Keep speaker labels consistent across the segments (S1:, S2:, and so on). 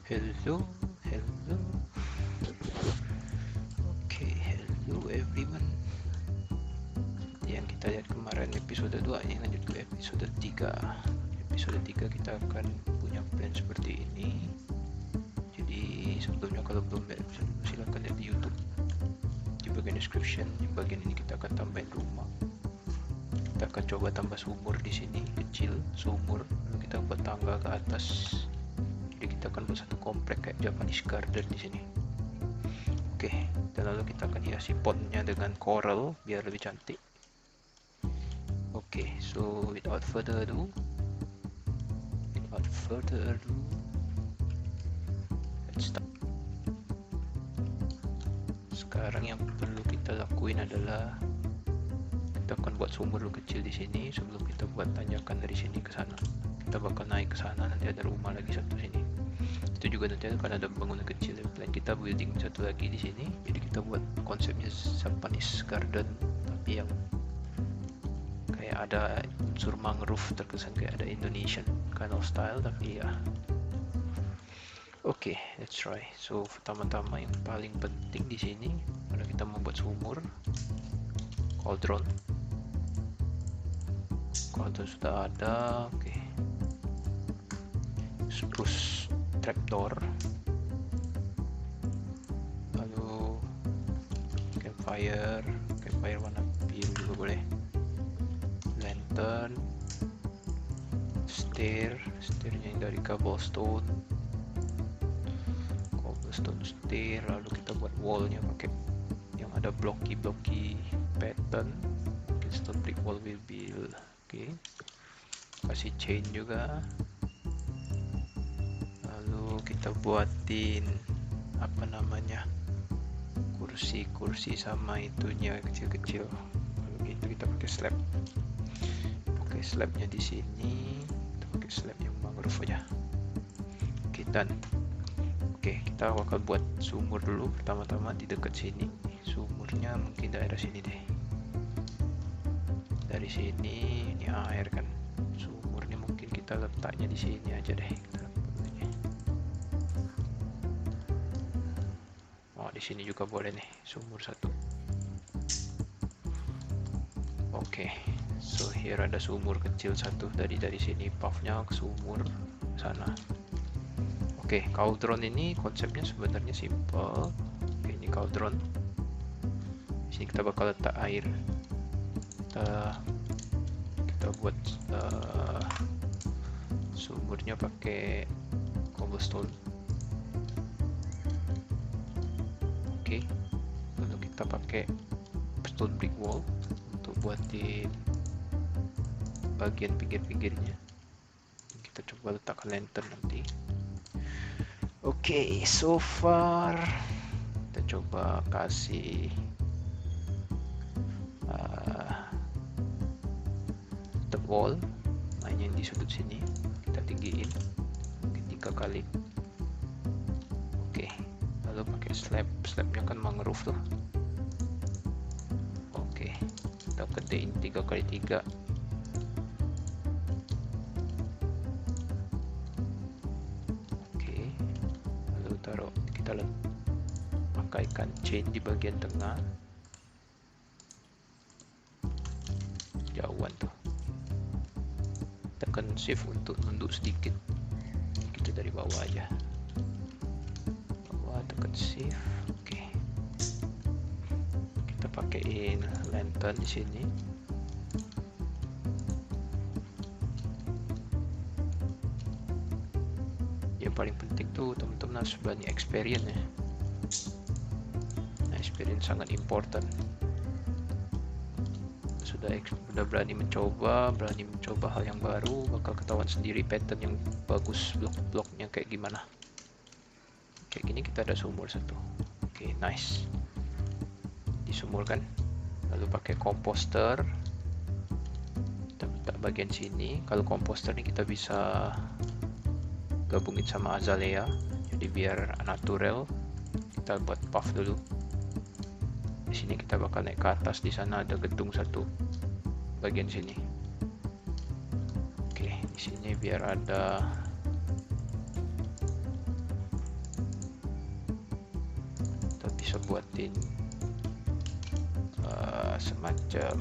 S1: Hello, hello. Oke, hello everyone. Yang kita lihat kemarin episode 2, ini lanjut ke episode 3. Episode 3 kita akan punya plan seperti ini. Jadi sebelumnya kalau belum lihat episode 2 silahkan lihat di YouTube. Di bagian description, di bagian ini kita akan tambahin rumah. Kita akan coba tambah sumur di sini, kecil sumur. Lalu kita buat tangga ke atas. Jadi kita akan buat satu komplek kayak Japanese garden di sini. Oke, dan lalu kita akan hiasi potnya dengan coral biar lebih cantik. Oke, so without further ado, let's start. Sekarang yang perlu kita lakuin adalah kita akan buat sumur kecil di sini sebelum kita buat tanjakan dari sini ke sana. Kita bakal naik ke sana, nanti ada rumah lagi satu sini. Itu juga nanti akan ada bangunan kecil. Plan kita building satu lagi di sini. Jadi kita buat konsepnya Japanese garden, tapi yang kayak ada unsur mangrove, terkesan kayak ada Indonesian kind of style, tapi ya. Oke, let's try. So pertama-tama yang paling penting di sini adalah kita membuat sumur, cauldron. Cauldron sudah ada, oke. Spruce trapdoor, lalu campfire warna biru juga boleh, lantern, stairnya yang dari cobblestone stair. Lalu kita buat wallnya pakai yang ada blocky pattern, mungkin stone brick wall will build. Oke, kasih chain juga. Lalu kita buatin apa namanya, kursi sama itunya kecil-kecil. Lalu gitu kita pakai slabnya di sini. Kita pakai slab yang mangrove aja. Oke, done. Oke, kita bakal buat sumur dulu. Pertama-tama di dekat sini. Sumurnya mungkin daerah sini deh. Dari sini ini air kan. Sumurnya mungkin kita letaknya di sini aja deh. Di sini juga boleh nih, sumur satu. Oke, so here ada sumur kecil satu dari sini, pathnya ke sumur sana. Oke, cauldron ini konsepnya sebenarnya simple. Oke, ini cauldron. Di sini kita bakal letak air. Kita buat sumurnya pakai cobblestone. Oke, lalu kita pakai stone brick wall untuk buatin bagian pinggir-pinggirnya. Kita coba letakkan lantern nanti. Oke, so far kita coba kasih the wall, yang di sudut sini kita tinggiin mungkin 3 kali. Oke, lalu pakai slabnya kan mangrove tuh. Oke, kita gedein 3x3. Oke, lalu kita pakaikan chain di bagian tengah, jauhan tuh. Tekan shift untuk nunduk sedikit, kita dari bawah aja. Tekan shift. Oke, kita pakaiin lantern di sini. Yang paling penting tuh teman-teman harus berani experience ya. Nah, experience sangat important. Sudah berani mencoba hal yang baru, bakal ketahuan sendiri pattern yang bagus, blok-bloknya kayak gimana. Kayak gini kita ada sumur satu. Oke, nice. Disumurkan. Lalu pakai komposter. Kita letak bagian sini. Kalau komposter ini kita bisa gabungin sama azalea. Jadi biar natural. Kita buat path dulu. Di sini kita bakal naik ke atas. Di sana ada gedung satu. Bagian sini. Oke, di sini biar ada bisa buatin semacam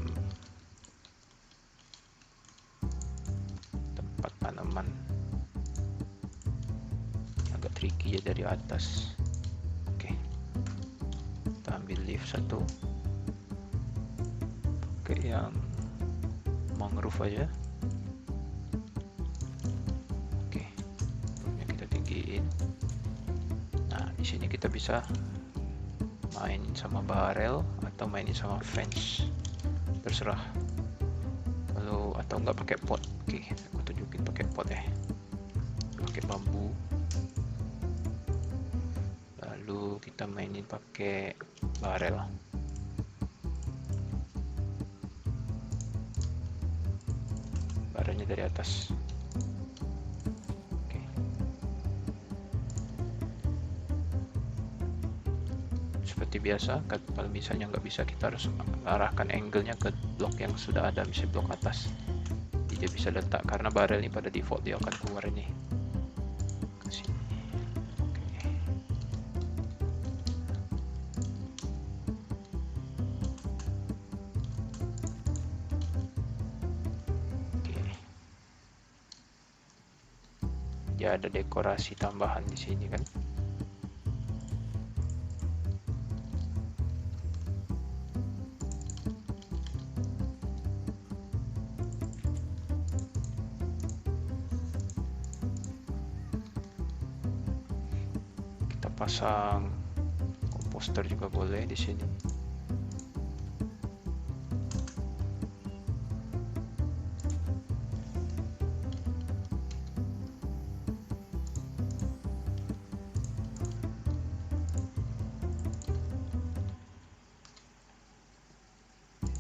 S1: tempat tanaman. Agak tricky ya dari atas. Oke, kita ambil leaf satu, pakai yang mangrove aja. Oke, leafnya kita tinggiin. Nah, di sini kita bisa main sama barrel atau mainin sama fence, terserah. Kalau atau nggak pakai pot. Oke, aku tunjukin pakai pot ya. Pakai bambu. Lalu kita mainin pakai barrel. Barelnya dari atas. Seperti biasa, kalau misalnya nggak bisa, kita harus arahkan angle-nya ke blok yang sudah ada, misalnya blok atas. Jadi dia bisa letak, karena barel ini pada default dia akan keluar ini ke sini. Oke. Dia ada dekorasi tambahan di sini kan. Pasang komposter juga boleh di sini.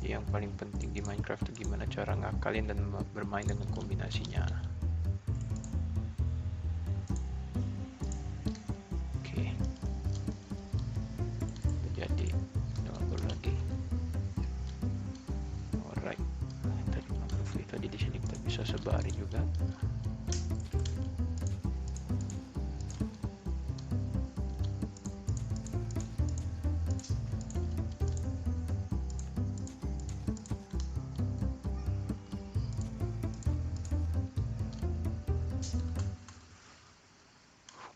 S1: Yang paling penting di Minecraft itu gimana cara ngakalin dan bermain dengan kombinasinya. Sebarin juga.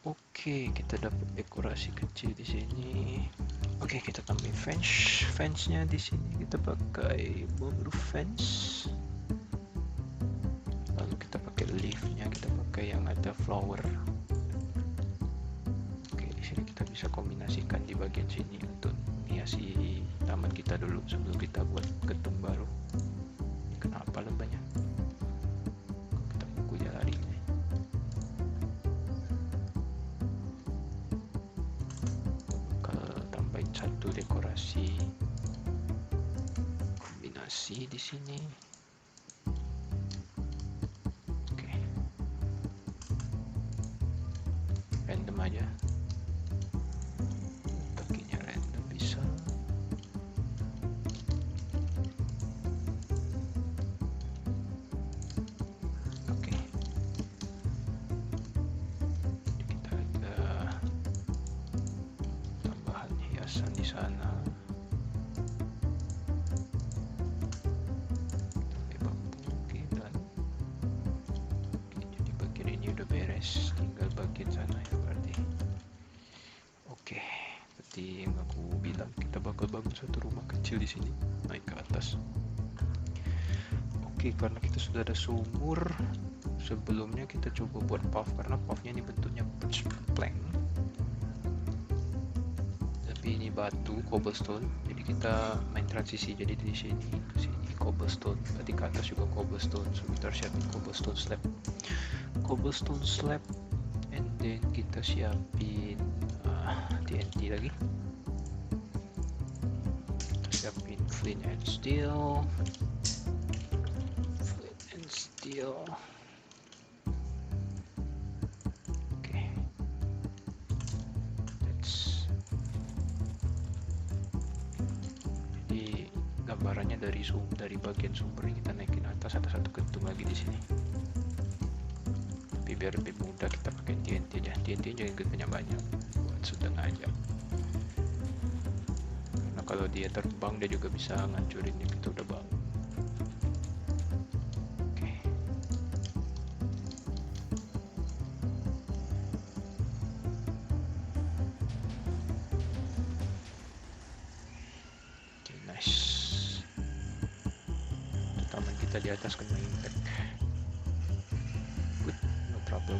S1: Oke, kita dapat dekorasi kecil di sini. Oke, kita tambahin fence. Fence-nya di sini kita pakai mangrove fence. Leaf-nya kita pakai yang ada flower. Oke, di sini kita bisa kombinasikan di bagian sini untuk menghiasi taman kita dulu sebelum kita buat gedung baru. Ini kenapa lebahnya? Kita pukul dia lari. Kalau tambahin satu dekorasi kombinasi di sini. Random aja, kakinya random bisa. Oke, kita ada tambahan hiasan di sana. Jadi bagian ini udah beres, tinggal bagian sana ya berarti. Oke, seperti yang aku bilang, kita bakal bangun satu rumah kecil di sini, naik ke atas. Oke, karena kita sudah ada sumur, sebelumnya kita coba buat path, karena pathnya ini bentuknya plank, tapi ini batu cobblestone. Jadi kita main transisi, jadi di sini ke sini cobblestone, berarti ke atas juga cobblestone. So kita harus siapin cobblestone slab, and then kita siapin TNT lagi. Kita siapin flint and steel. Oke, jadi gambarannya dari bagian sumber ini kita naikin atas, ada satu gedung lagi di sini. Tapi biar lebih mudah kita pakai TNT aja. TNT jangan banyak, buat sedang aja. karena kalau dia terbang dia juga bisa ngancurin yang kita udah bangun. Oke, nice. Taman kita di atas kena impact. Good, no problem.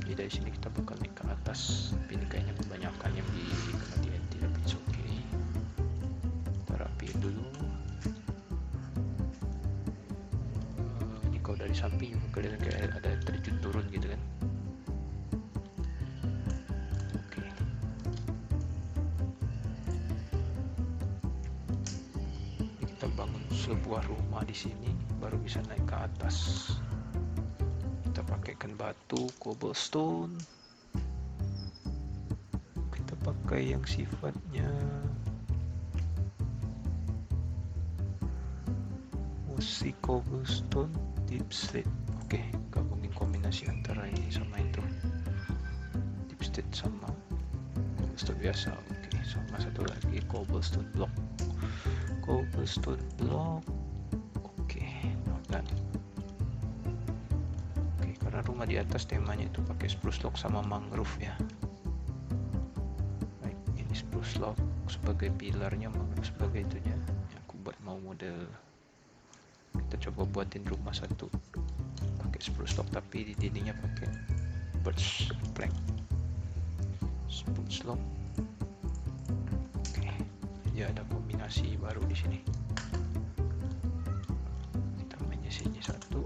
S1: Jadi dari sini kita bakal naik ke atas. Tapi ini kayaknya kebanyakan yang di kena TNT, tapi it's okay. Kita rapiin dulu. Ini kalau dari samping kelihatan kayak ada terjun turun gitu kan. Oke. Ini kita bangun sebuah rumah di sini, baru bisa naik ke atas. Kita pakaikan batu, cobblestone. Kita pakai yang sifatnya musik cobblestone, deep slate. Oke, gabungin kombinasi antara ini sama itu. Deep slate sama cobblestone biasa. Oke, sama satu lagi cobblestone block. Cobblestone block. Oke, nah. Karena rumah di atas temanya itu pakai spruce log sama mangrove ya. Baik, ini spruce log sebagai pilarnya, mangrove sebagai itunya. Aku buat mau model. Kita coba buatin rumah satu pakai spruce log, tapi di dindingnya pakai birch plank. Spruce log. Oke, jadi ada kombinasi baru di sini. Kita mainnya sini satu.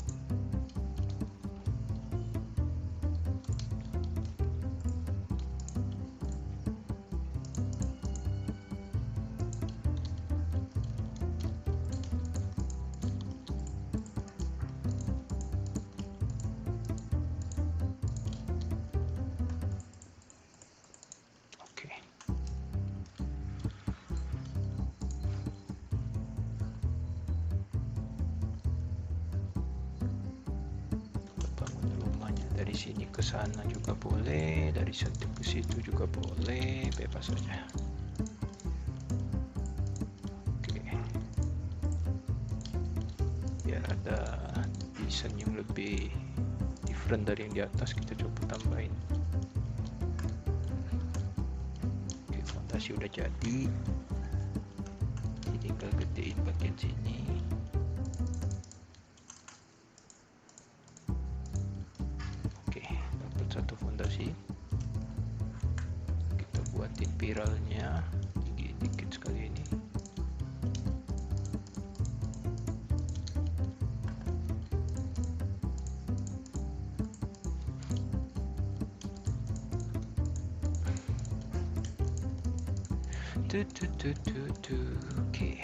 S1: Dari sini ke sana juga boleh, dari situ ke situ juga boleh, bebas saja. Oke. Biar ada desain yang lebih different dari yang di atas, kita coba tambahin. Oke, fondasi udah jadi. Tinggal gedein bagian sini. Satu fondasi, kita buatin spiralnya tinggi dikit sekali ini. Oke,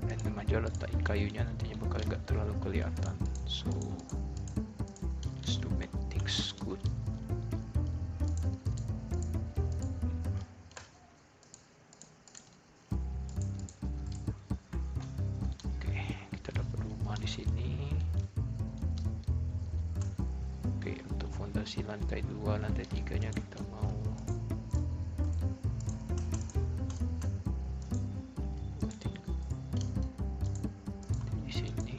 S1: dan remaja letakin kayunya, nantinya bakal nggak terlalu kelihatan, so just to make things good. Oke, kita dapat rumah di sini. Oke, untuk fondasi lantai 2, lantai 3-nya kita mau di sini.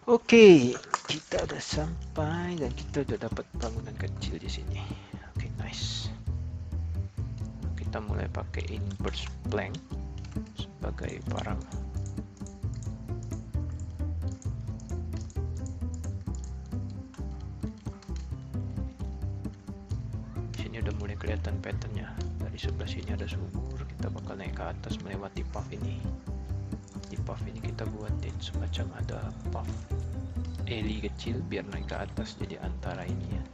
S1: Oke, kita udah sampai dan kita udah dapat bangunan kecil di sini. Oke, nice. Kita mulai pakaiin birch plank sebagai barang. Di sini udah mulai kelihatan patternnya. Dari sebelah sini ada sumur, kita bakal naik ke atas melewati path ini. Di path ini kita buatin semacam ada path alley kecil biar naik ke atas, jadi antara ini ya.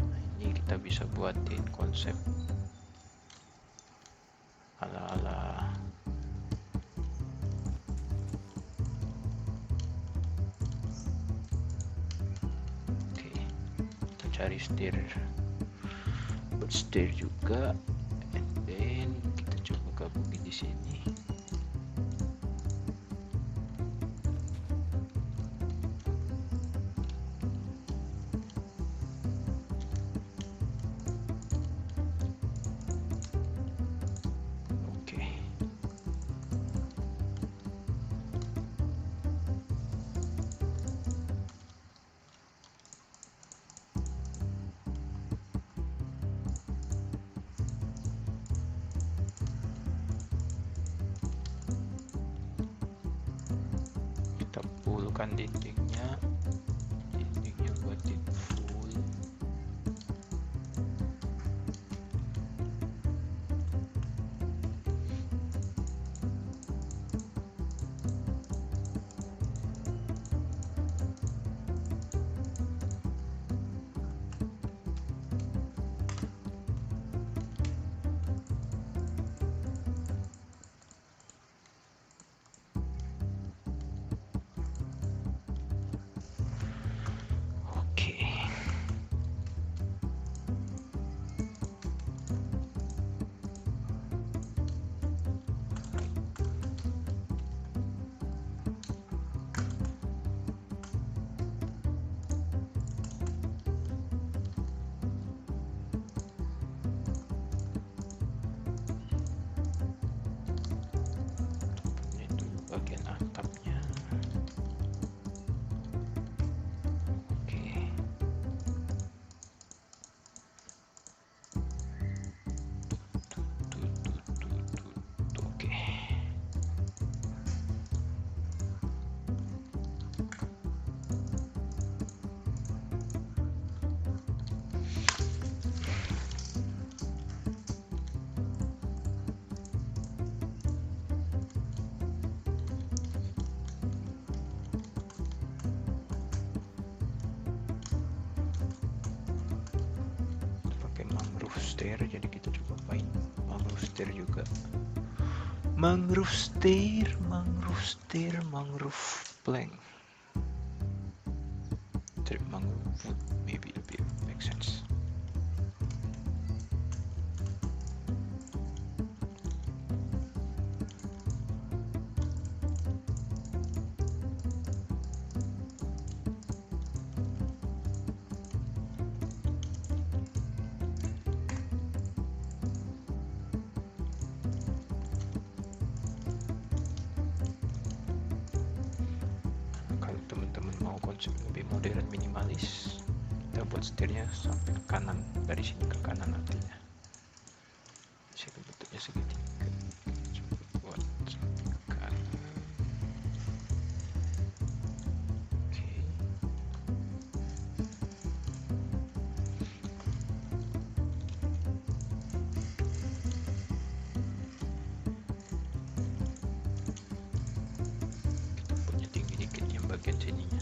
S1: Nah, ini kita bisa buatin konsep ala-ala oke, kita cari stair buat stair juga, and then kita coba gabungin di sini. Kita fullkan dindingnya buatin full. Bagian atapnya. Oke. Oke. Mangrove stair, jadi kita coba main mangrove stair juga. Mangrove stair, mangrove plank. Cari mangrove wood, maybe a bit make sense. Mau konsep lebih modern minimalis, kita buat setirnya sampai ke kanan, dari sini ke kanan nantinya. Jadi bentuknya segitiga, coba buat sampai ke kanan. Oke. Kita punya tinggi dikit yang bagian sininya.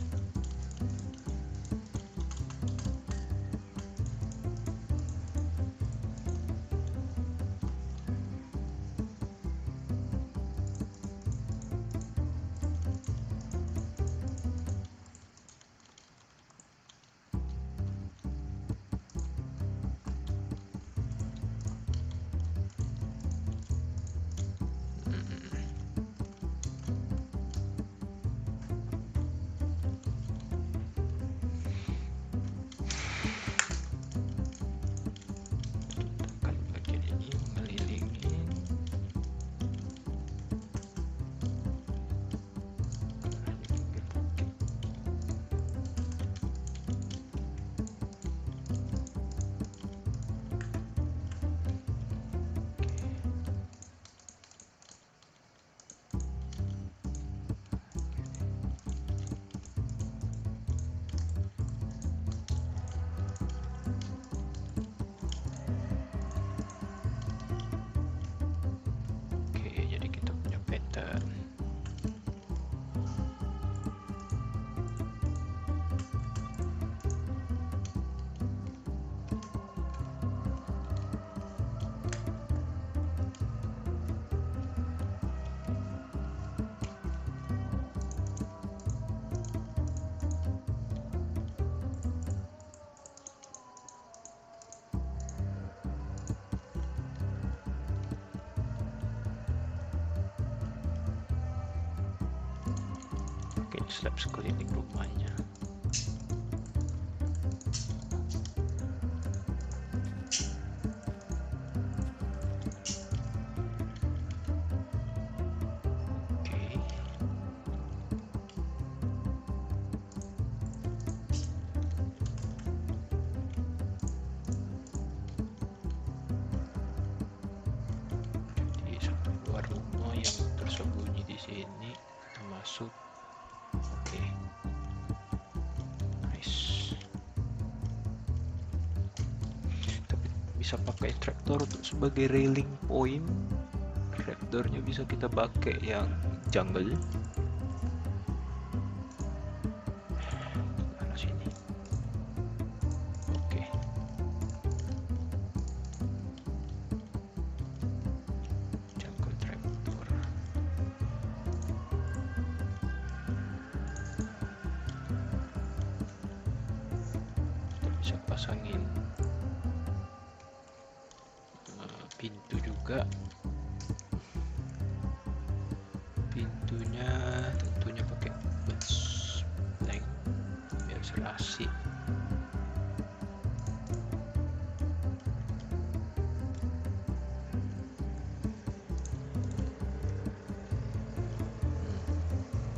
S1: pakai slab sekeliling rumahnya. Ini kita masuk. Oke. Nice. Tapi bisa pakai traktor untuk sebagai railing point. Traktornya bisa kita pakai yang jungle. Mana sini? Oke. Jungle traktor. Bisa pasangin pintu juga. Pintunya tentunya pakai blank biar serasi.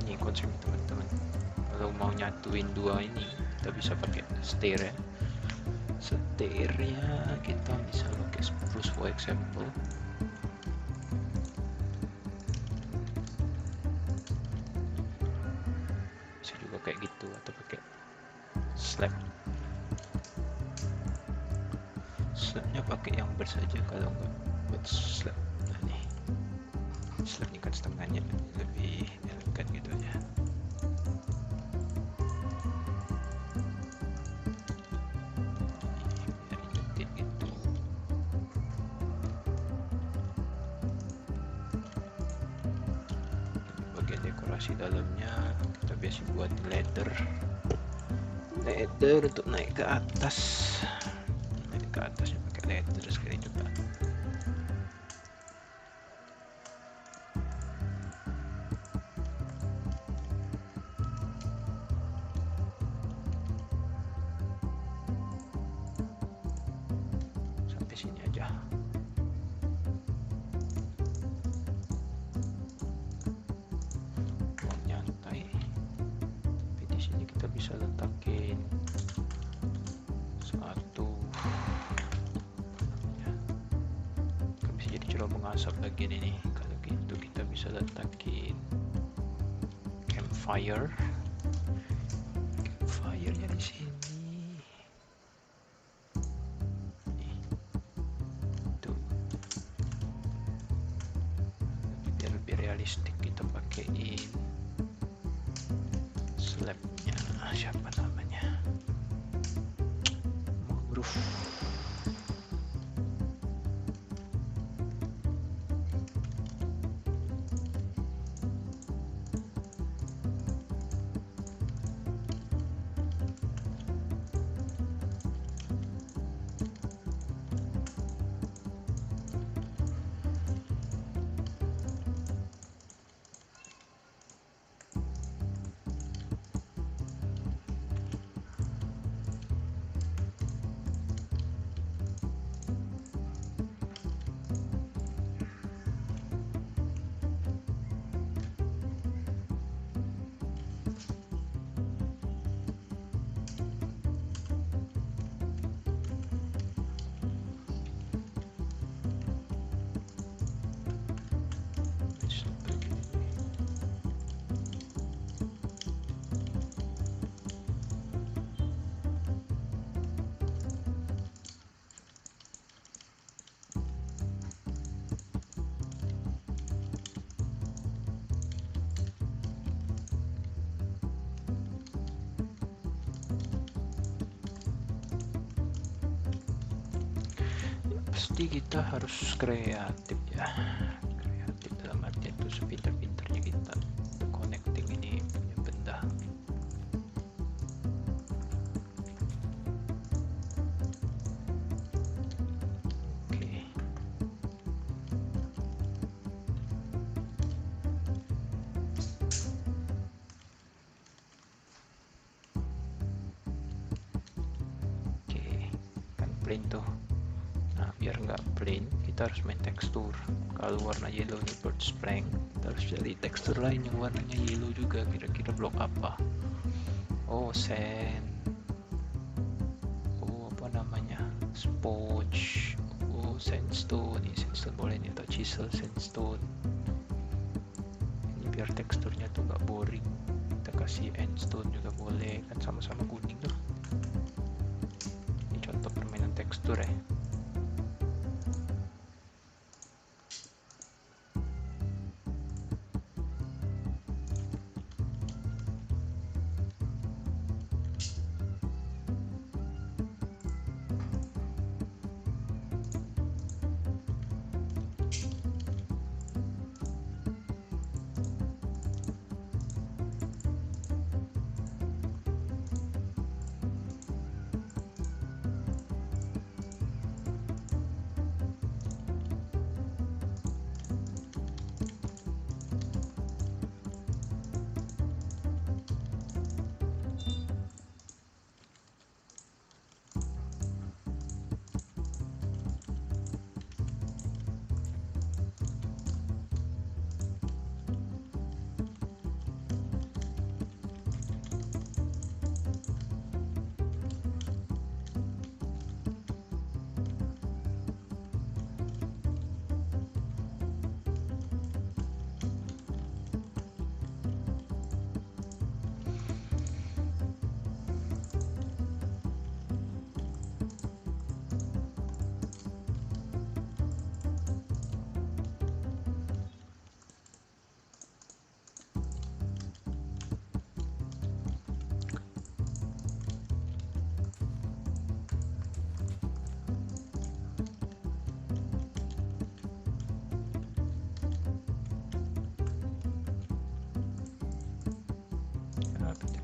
S1: Ini konsep teman-teman. Kalau mau nyatuin dua ini kita bisa pakai stair ya. Stairnya kita bisa pakai spruce for example. Bisa juga kayak gitu atau pakai slab. Slabnya pakai yang ber saja kalau enggak buat slab. Nah nih, slabnya kan setengahnya lebih elegan gitu ya. Dekorasi dalamnya kita biasa buat ladder untuk naik ke atas. Naik ke atasnya pakai ladder sekali juga. Sampai sini aja. Bisa letakin satu ya. Kan bisa jadi cerobong asap lagi nih. Kalau gitu kita bisa letakin campfire. Campfire-nya di sini. Nih. Tuh. Biar lebih realistik kita pakein slabnya. Siapa namanya? Mangrove. Pasti kita harus kreatif ya, kreatif dalam arti itu sepintar-pintarnya kita connecting ini punya benda. Oke. plain tuh. Nah biar nggak plain kita harus main tekstur. Kalau warna yellow ini bird sprank, kita harus cari tekstur lain yang warnanya yellow juga. Kira-kira blok apa? Oh sand, oh apa namanya, sponge, oh sandstone. Ini sandstone boleh nih, atau chisel sandstone. Ini biar teksturnya tuh nggak boring, kita kasih endstone juga boleh, kan sama-sama kuning tuh. Ini contoh permainan tekstur ya.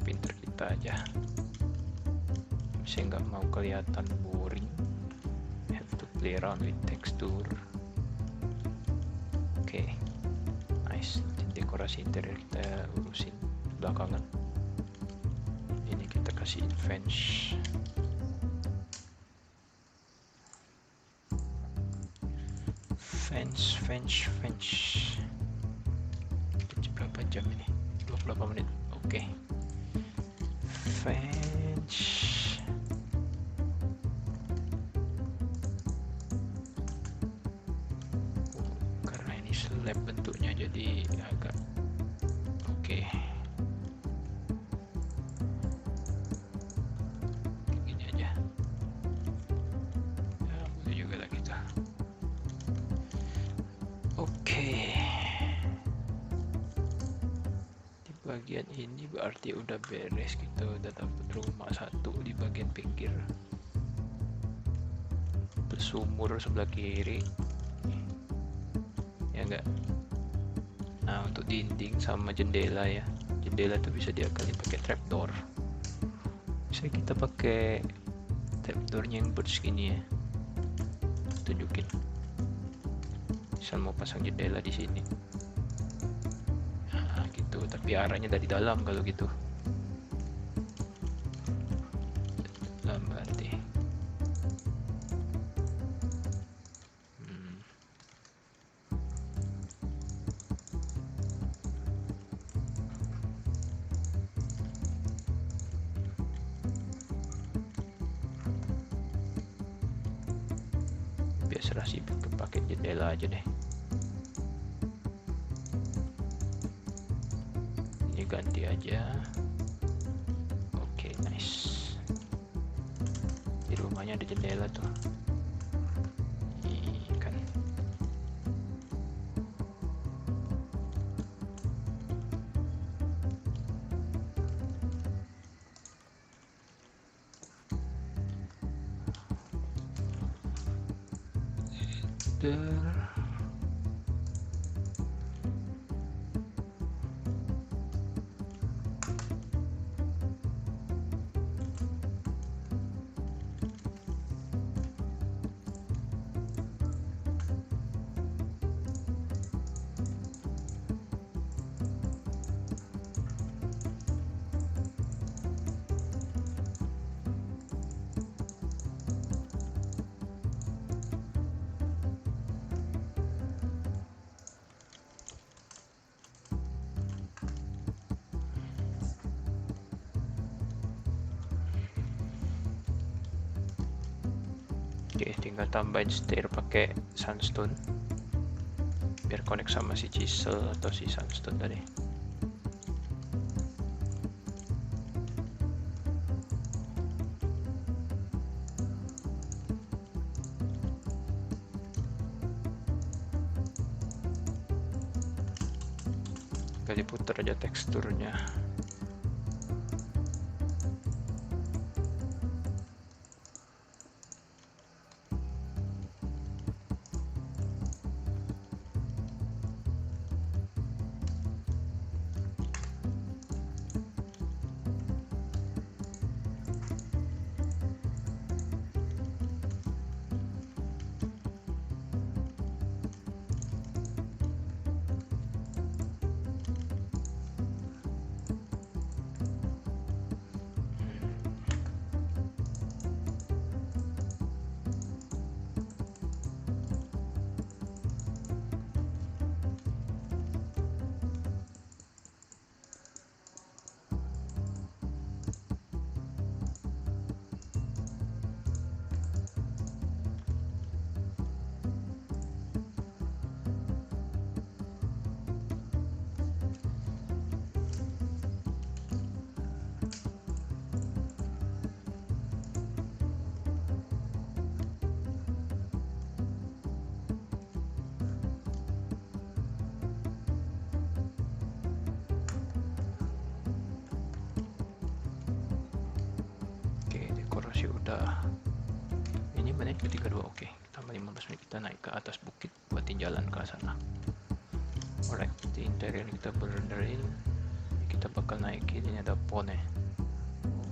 S1: Pinter-pinter kita aja, saya nggak mau kelihatan boring. Have to play around with texture. Oke, nice. Dekorasi interior kita urusin belakangan. Ini kita kasih fence. Fence. Berapa jam ini? 28 menit. Oke. Fence. Karena ini slab bentuknya jadi agak oke. Gini aja. Ya, boleh juga lah kita. Oke. Bagian ini berarti udah beres, kita udah dapat rumah satu di bagian pinggir, bersumur sebelah kiri ya enggak. Nah untuk dinding sama jendela ya, jendela tuh bisa diakalin pakai trapdoor. Bisa kita pakai trapdoornya yang birch gini ya, tunjukin. Misal mau pasang jendela di sini, tapi arahnya dari dalam. Kalau gitu dalam berarti biasa sih pakai jendela aja deh. Ganti aja. Oke, nice. Di rumahnya ada jendela tuh. Ini kan. Oke, tinggal tambahin stair pakai sandstone biar connect sama si chisel atau si sandstone tadi. Kali putar aja teksturnya. Dekorasi udah. Ini menit ke-32. Oke, tambah 15 menit kita naik ke atas bukit buatin jalan ke sana. Alright, di interior kita berenderin. Kita bakal naikin, ini ada pone.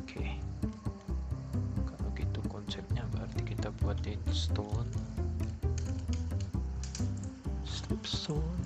S1: Oke, kalau gitu konsepnya berarti kita buatin stone, slipstone,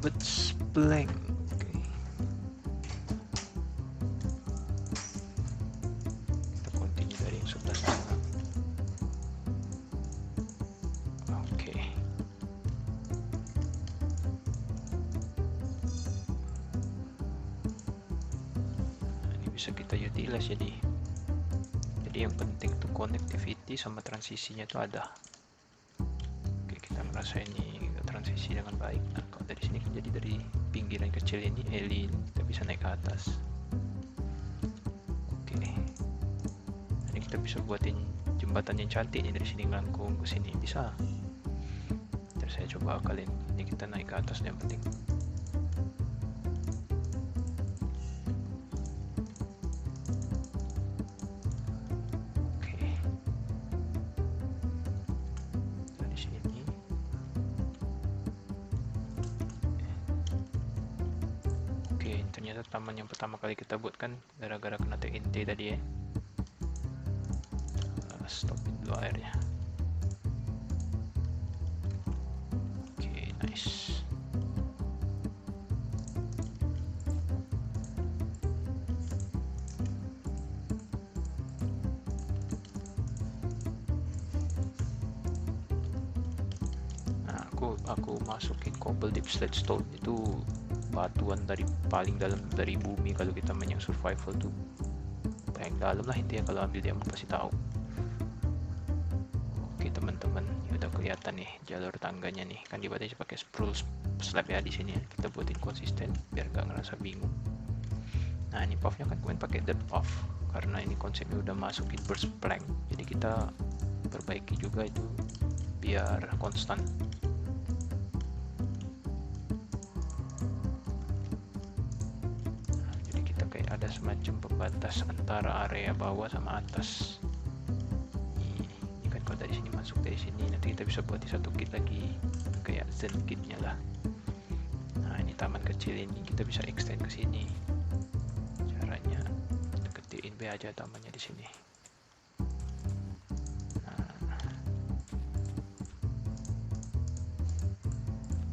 S1: beds blank. Oke, kita continue dari yang sebelah sana. Oke, nah, ini bisa kita utilize jadi yang penting tuh connectivity sama transisinya itu ada. Oke, kita merasa ini transisi dengan baik. Nah, kalau dari sini jadi dari pinggiran kecil ini alien kita bisa naik ke atas. Oke, ini kita bisa buatin jembatan yang cantik nih, dari sini ngelangkung ke sini bisa. Terus saya coba akalin, ini kita naik ke atas yang penting. Ternyata taman yang pertama kali kita buat kan gara-gara kena TNT tadi ya. Stopin dulu airnya. Oke, nice. Nah, aku masukin cobble deep sledstone itu batuan dari paling dalam dari bumi. Kalau kita main yang survival tuh paling dalam lah intinya, kalau ambil diamond pasti tahu. Oke teman-teman, ya udah kelihatan nih jalur tangganya nih, kan dibatasi pakai spruce slab ya di sini. Kita buatin konsisten biar nggak ngerasa bingung. Nah, ini pathnya kan kemarin pakai dirt path karena ini konsepnya udah masukin burst plank, jadi kita perbaiki juga itu biar konstan. Ada semacam pembatas antara area bawah sama atas. Ini kan kalau dari sini masuk dari sini, nanti kita bisa buat satu kit lagi kayak zen kitnya lah. Nah, ini taman kecil ini kita bisa extend ke sini. Caranya deketin cabai aja tambahnya di sini.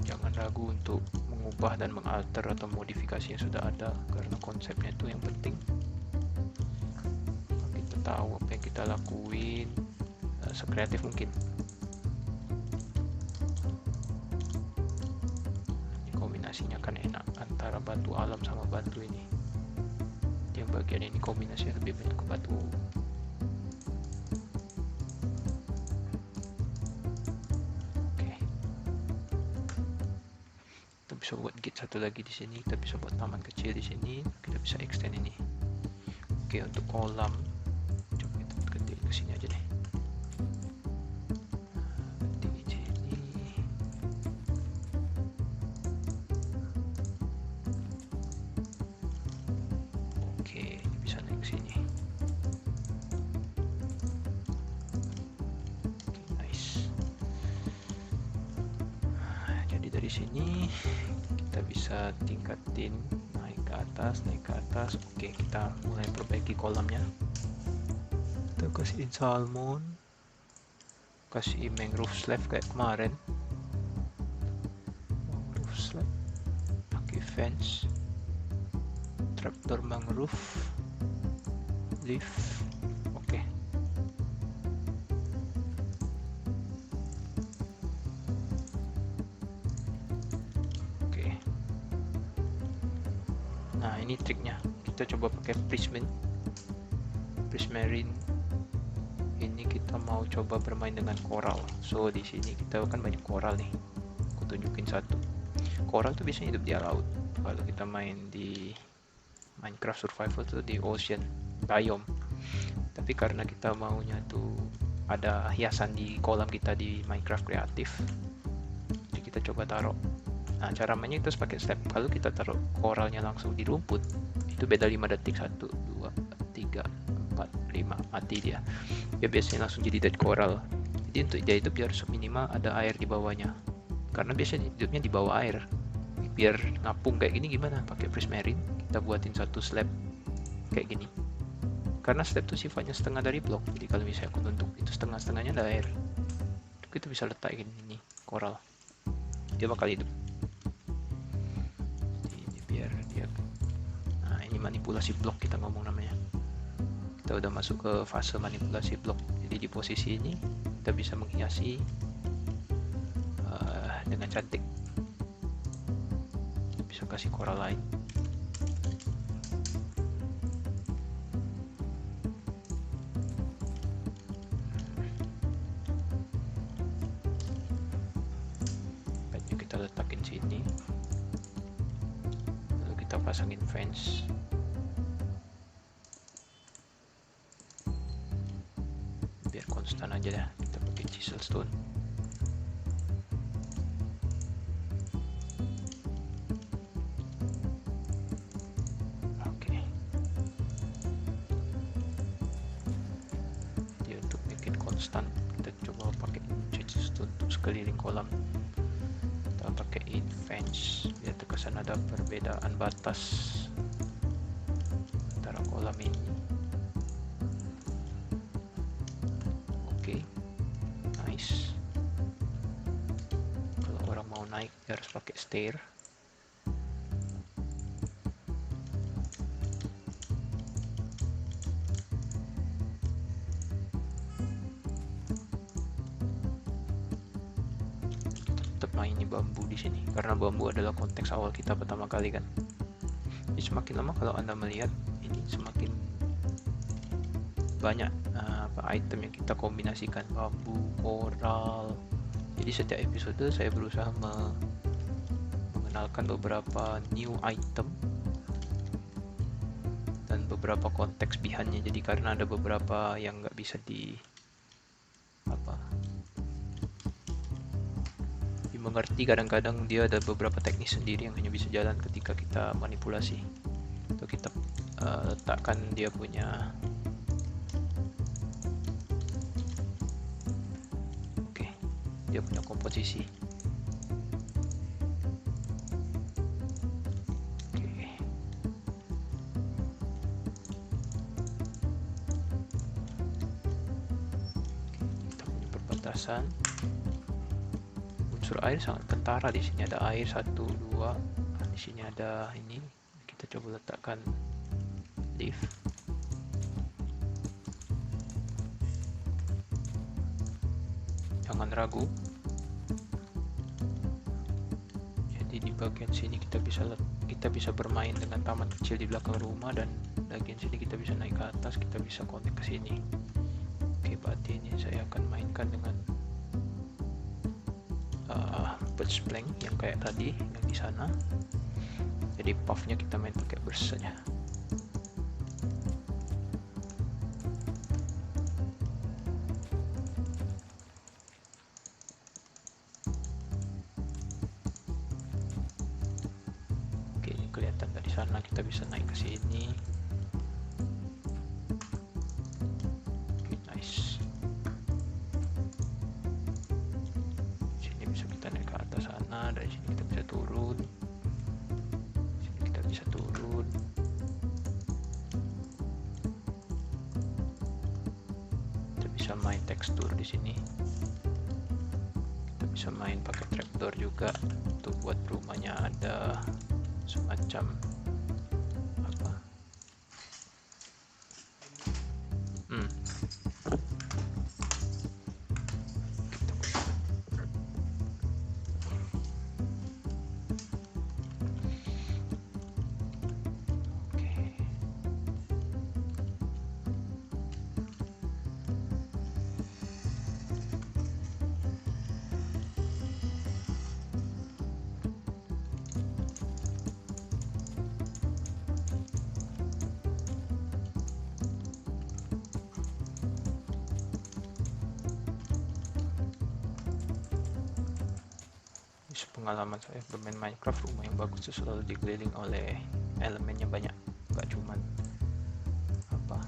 S1: Jangan ragu untuk mengubah dan mengalter atau modifikasi yang sudah ada, karena konsepnya itu yang penting. Kita tahu apa yang kita lakuin, sekreatif mungkin. Ini kombinasinya kan enak antara batu alam sama batu ini. Yang bagian ini kombinasinya lebih banyak ke batu. Bisa buat gate satu lagi di sini, kita bisa buat taman kecil di sini, kita bisa extend ini. Oke, untuk kolam coba kita ketik ke sini aja deh. Ketik di sini. Oke, ini bisa naik ke sini. Oke, nice. Jadi dari sini kita bisa tingkatin, naik ke atas. Oke, kita mulai perbaiki kolamnya. Kita kasihin salmon, kasih mangrove slab kayak kemarin. Mangrove slab, pakai fence, trapdoor mangrove, leaf. Oke. Nah, ini triknya. Kita coba pakai prismarine. Ini kita mau coba bermain dengan coral. So di sini kita kan banyak coral nih. Aku tunjukin satu. Coral tuh biasanya hidup di laut. Kalau kita main di Minecraft Survival tuh di ocean biome. Tapi karena kita maunya tuh ada hiasan di kolam kita di Minecraft kreatif, jadi kita coba taruh. Nah, cara mainnya itu pakai step. Kalau kita taruh koralnya langsung di rumput, itu beda 5 detik. 1, 2, 3, 4, 5, mati dia. Dia biasanya langsung jadi dead coral. Jadi untuk dia hidup dia harus minimal ada air di bawahnya. Karena biasanya hidupnya di bawah air. Biar ngapung kayak gini gimana? Pakai prismarine, kita buatin satu slab kayak gini. Karena slab itu sifatnya setengah dari blok. Jadi kalau misalnya aku bentuk itu setengah-setengahnya ada air, kita bisa letak gini coral. Dia bakal hidup. Manipulasi blok kita ngomong namanya. Kita udah masuk ke fase manipulasi blok. Jadi di posisi ini kita bisa menghiasi dengan cantik. Bisa kasih coral lain. Banyak kita letakin sini. Lalu kita pasangin fence. Konstan aja dah, kita pakai chisel stone. Oke. Jadi untuk bikin konstan kita coba pakai chisel stone untuk sekeliling kolam. Kita pakai fence biar terkesan ada perbedaan batas antara kolam ini. Nice. Kalau orang mau naik dia harus pakai stair. Tetap mainin bambu di sini karena bambu adalah konteks awal kita pertama kali kan. Jadi semakin lama kalau Anda melihat ini semakin banyak item yang kita kombinasikan, bambu, coral. Jadi setiap episode saya berusaha mengenalkan beberapa new item dan beberapa konteks behind-nya. Jadi karena ada beberapa yang nggak bisa dimengerti, kadang-kadang dia ada beberapa teknis sendiri yang hanya bisa jalan ketika kita manipulasi atau kita letakkan dia punya komposisi. atasan. Unsur air sangat kentara di sini, ada air 1, 2. Di sini ada ini. Kita coba letakkan lift. Jangan ragu. Jadi di bagian sini kita bisa bermain dengan taman kecil di belakang rumah, dan bagian sini kita bisa naik ke atas, kita bisa connect ke sini. Oke, berarti ini saya akan mainkan dengan birch plank yang kayak tadi yang di sana. Jadi puffnya kita main pakai burst saja. Oke, ini kelihatan dari sana, kita bisa naik ke sini. Oke, nice. Sini bisa kita naik ke atas sana, dari sini kita bisa turun. Sini kita bisa turun. Kita bisa main tekstur di sini. Kita bisa main pakai trapdoor juga untuk buat rumahnya ada semacam apa? Pengalaman saya bermain Minecraft, rumah yang bagus itu selalu dikelilingi oleh elemennya banyak, gak cuman apa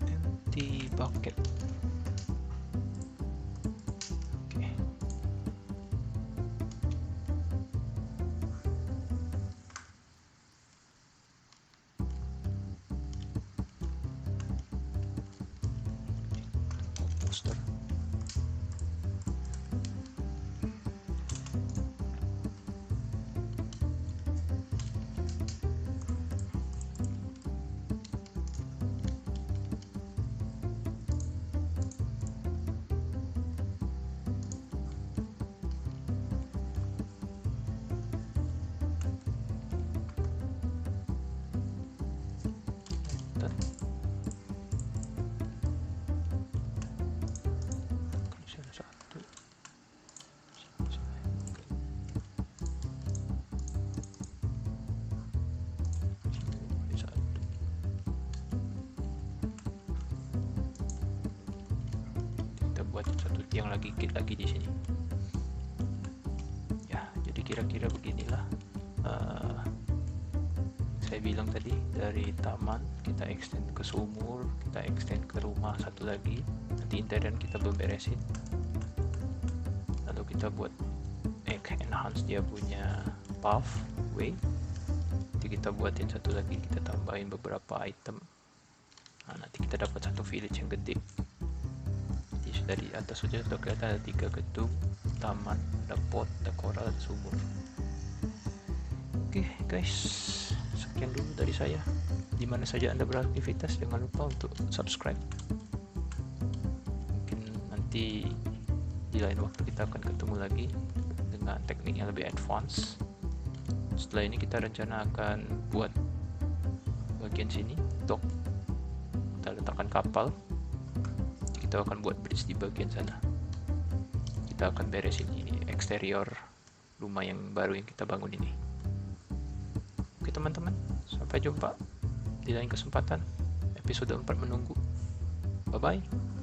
S1: empty bucket. Poster. Buat satu tiang lagi di sini. Ya, jadi kira-kira beginilah. Saya bilang tadi, dari taman kita extend ke sumur, kita extend ke rumah satu lagi. Nanti interior kita beresin. Lalu kita buat enhance dia punya pathway. Nanti kita buatin satu lagi, kita tambahin beberapa item. Nah, nanti kita dapat satu village yang gede. Dari atas sudah kelihatan ada 3 gedung, taman, ada pot, ada koral, ada sumur. Oke guys, sekian dulu dari saya. Dimana saja Anda beraktivitas, jangan lupa untuk subscribe. Mungkin nanti di lain waktu kita akan ketemu lagi dengan teknik yang lebih advance. Setelah ini kita rencana akan buat bagian sini dock, kita letakkan kapal. Kita akan buat bridge di bagian sana. Kita akan beresin ini eksterior rumah yang baru yang kita bangun ini. Oke teman-teman, sampai jumpa di lain kesempatan. Episode 4 menunggu. Bye bye.